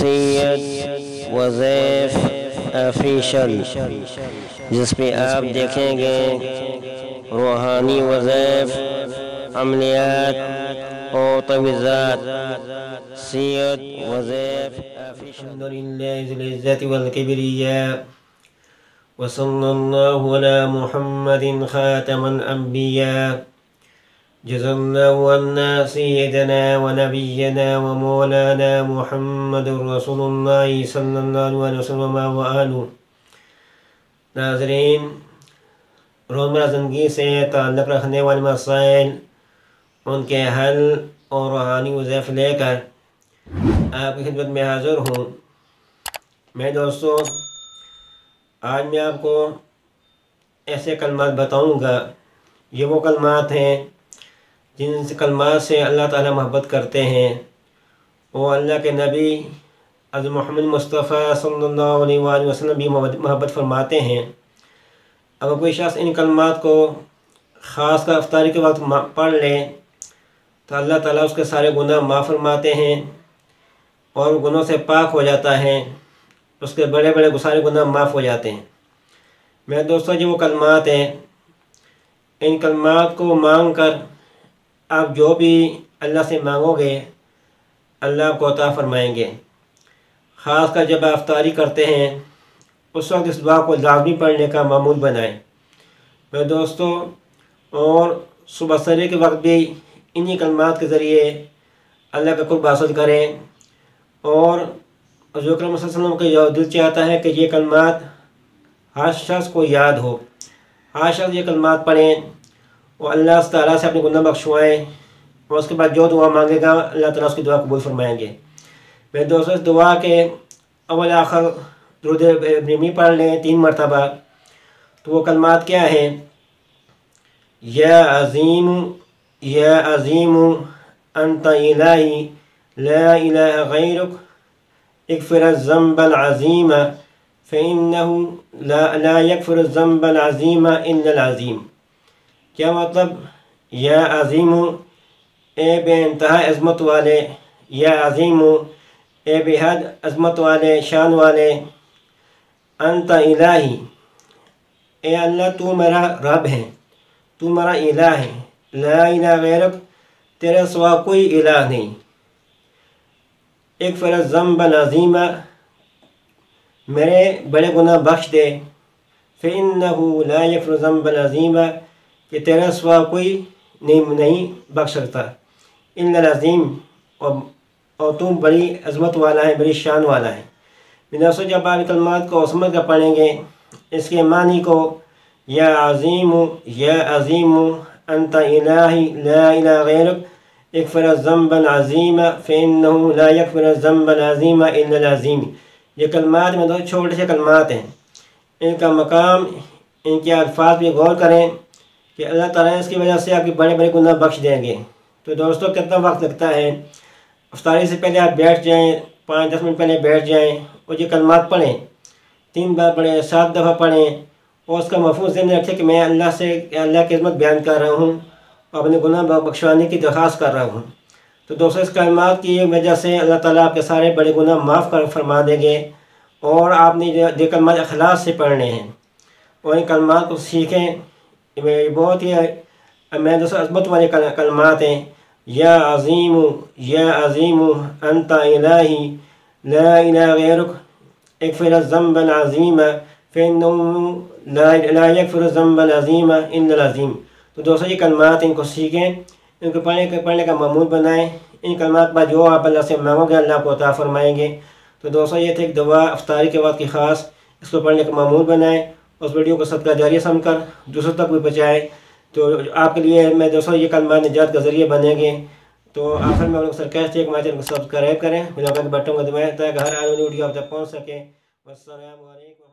سید وظیف official, جس پہ آپ دیکھیں گے روحانی وظائف، عملیات اور تجویزات. سید وظیف آفیشل. الحمد للہ ذی العزت والکبریاء، وصلی اللہ علی محمد خاتم الانبیاء. جزا اللہ عنا سیدنا ونبینا ومولانا محمد رسول اللہ صلی اللہ علیہ وسلم وآلہ. ناظرین، روزمرہ زندگی سے تعلق رکھنے والے مسائل، ان کے حل اور روحانی وظائف لے کر آپ کی خدمت میں حاضر ہوں. میں دوستو، آج میں آپ کو ایسے کلمات بتاؤں گا. یہ وہ کلمات ہیں جن سے کلمات سے اللہ تعالیٰ محبت کرتے ہیں. وہ اللہ کے نبی حضرت محمد مصطفیٰ صلی اللہ علیہ وآلہ وسلم بھی محبت فرماتے ہیں. اگر کوئی شخص ان کلمات کو خاص کر افطاری کے وقت پڑھ لے تو اللہ تعالیٰ اس کے سارے گناہ معاف فرماتے ہیں اور گناہوں سے پاک ہو جاتا ہے. اس کے بڑے بڑے سارے گناہ معاف ہو جاتے ہیں. میرے دوستوں، جو وہ کلمات ہیں، ان کلمات کو مانگ کر آپ جو بھی اللہ سے مانگو گے اللہ آپ کو عطا فرمائیں گے. خاص کر جب آپ افطاری کرتے ہیں اس وقت اس دعا کو لازمی پڑھنے کا معمول بنائیں. میرے دوستو، اور صبح سحری کے وقت بھی انہی کلمات کے ذریعے اللہ کا قرب حاصل کریں. اور حضور اکرم صلی اللہ علیہ وسلم کا جو دل چاہتا ہے کہ یہ کلمات ہر شخص کو یاد ہو، ہر شخص یہ کلمات پڑھیں اور اللہ تعالیٰ سے اپنے گناہ بخشوائیں، اور اس کے بعد جو دعا مانگے گا اللہ تعالیٰ اس کی دعا قبول فرمائیں گے. میرے دوستوں، اس دعا کے اول آخر درود ابراہیمی پڑھ لیں 3 مرتبہ. تو وہ کلمات کیا ہیں؟ یا عظیم یا عظیم انت الہی لا الہ غیرک اغفر الذنب العظیم فإنه لا یغفر الذنب العظیم الا العظیم. کیا مطلب؟ یا عظیم، اے بے انتہا عظمت والے، یا عظیم، اے بے حد عظمت والے، شان والے، انت الہی، اے اللہ تو میرا رب ہے، تو میرا الہ ہے، لا الہ غیرک، تیرے سوا کوئی الہ نہیں. اغفر الذنب العظیم، میرے بڑے گناہ بخش دے. فإنه لا یغفر الذنب العظیم، کہ تیرے سوا کوئی نہیں بخش سکتا. الا العظیم، اور تم بڑی عظمت والا ہے، بڑی شان والا ہے. بناسو جب آپ کلمات کو سمجھ کر پڑھیں گے اس کے معنی کو، یا عظیم یا عظیم انت الہی لا الہ غیرک اغفر الذنب العظیم فإنه لا یغفر الذنب العظیم الا العظیم. یہ کلمات میں دو چھوٹے سے کلمات ہیں. ان کا مقام، ان کے الفاظ پہ غور کریں کہ اللہ تعالیٰ اس کی وجہ سے آپ کے بڑے بڑے گناہ بخش دیں گے. تو دوستو، کتنا وقت لگتا ہے؟ افطاری سے پہلے آپ بیٹھ جائیں، 5-10 منٹ پہلے بیٹھ جائیں اور یہ کلمات پڑھیں. 3 بار پڑھیں، 7 دفعہ پڑھیں، اور اس کا مفہوم ذہن میں رکھیں کہ میں اللہ سے اللہ کی عظمت بیان کر رہا ہوں اور اپنے گناہ بخشوانے کی درخواست کر رہا ہوں. تو دوستو، اس کلمات کی وجہ سے اللہ تعالیٰ آپ کے سارے بڑے گناہ معاف فرما دیں گے. اور آپ نے یہ کلمات اخلاص سے پڑھنے ہیں اور ان کلمات کو سیکھیں. بہت ہی میں دوستو عظمت والے کلمات ہیں. یا عظیم یا عظیم انت الہی لا الہ غیرک اغفر الذنب العظیم فإنه لا یغفر الذنب العظیم الا العظیم. تو دوستو، یہ کلمات ان کو سیکھیں، ان کو پڑھنے کا معمول بنائیں. ان کلمات پر جو آپ اللہ سے مانگو گے اللہ کو عطا فرمائیں گے. تو دوستو، یہ تھی ایک دعا افطاری کے وقت کی خاص. اس کو پڑھنے کا معمول بنائیں، اس ویڈیو کو صدقہ جاریہ سمجھ کر دوسروں تک بھی پہنچائیں. تو آپ کے لیے میں دوستو یہ کلمات نجات کا ذریعہ بنیں گے. تو آخر میں لوگ سرکیسٹ ہے کہ ہمارے چینل کو سبسکرائب کریں، بٹن کو دبائیں تاکہ ہر آنے والی ویڈیو آپ تک پہنچ سکے. والسلام علیکم.